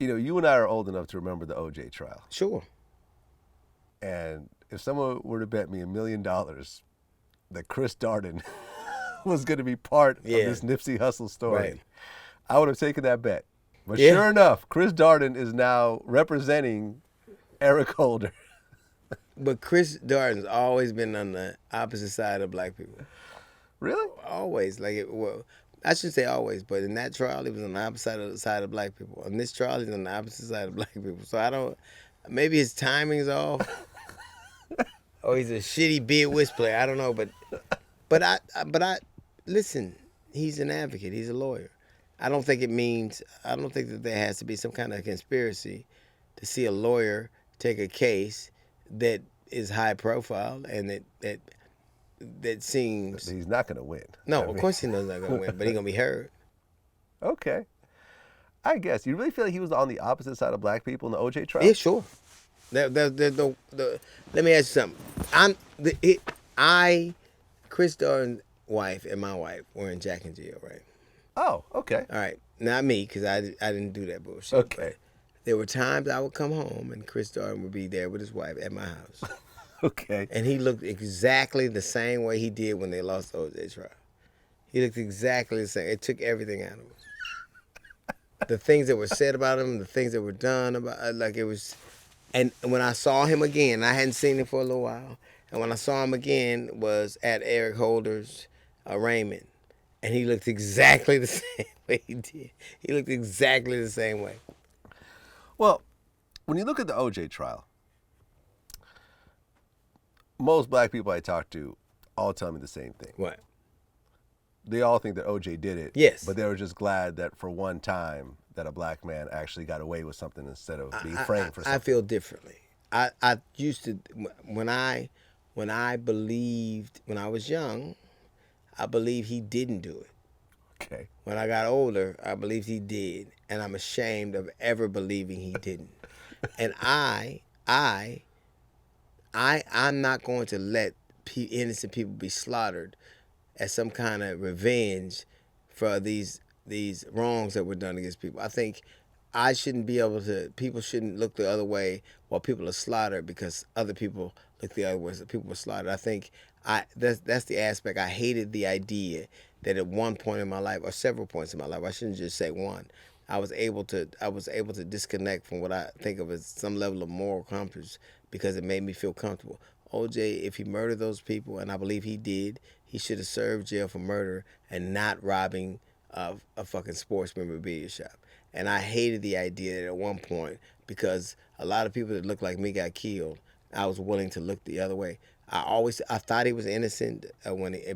you and I are old enough to remember the OJ trial. Sure. And if someone were to bet me $1 million that Chris Darden was going to be part of this Nipsey Hussle story, Right. I would have taken that bet. But Yeah. sure enough, Chris Darden is now representing Eric Holder. But Chris Darden's always been on the opposite side of black people. Really? Always. Well, I should say always, but in that trial, he was on the opposite side of black people. On this trial, he's on the opposite side of black people. So I don't, maybe his timing's off. Or he's a shitty bid whist player. I don't know, but I listen, he's an advocate. He's a lawyer. I don't think that there has to be some kind of conspiracy to see a lawyer take a case that is high profile and that seems... He's not going to win. No, of course he knows he's not going to win, but he's going to be heard. Okay. I guess. You really feel like he was on the opposite side of black people in the OJ trial? Yeah, sure. Let me ask you something. Chris Darden's wife and my wife were in Jack and Jill, right? Oh, okay. All right. Not me, because I didn't do that bullshit. Okay. There were times I would come home and Chris Darden would be there with his wife at my house. Okay. And he looked exactly the same way he did when they lost the OJ trial. He looked exactly the same. It took everything out of him. The things that were said about him, the things that were done about, it was. And when I saw him again, I hadn't seen him for a little while. And when I saw him again was at Eric Holder's arraignment. And he looked exactly the same way he did. He looked exactly the same way. Well, when you look at the OJ trial, most black people I talk to all tell me the same thing. What? They all think that OJ did it. Yes. But they were just glad that for one time that a black man actually got away with something instead of being framed for something. I feel differently. I used to, when I believed, when I was young, I believed he didn't do it. Okay. When I got older, I believed he did, and I'm ashamed of ever believing he didn't. And I'm not going to let innocent people be slaughtered as some kind of revenge for these wrongs that were done against people. I think people shouldn't look the other way while people are slaughtered because other people look the other way so people were slaughtered. I think that's the aspect. I hated the idea that at one point in my life, or several points in my life, I shouldn't just say one, I was able to disconnect from what I think of as some level of moral compass because it made me feel comfortable. OJ, if he murdered those people, and I believe he did, he should have served jail for murder and not robbing a fucking sports memorabilia shop. And I hated the idea that at one point, because a lot of people that looked like me got killed, I was willing to look the other way. I thought he was innocent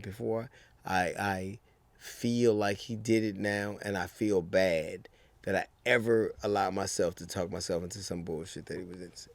before. I feel like he did it now, and I feel bad that I ever allowed myself to talk myself into some bullshit that he was innocent.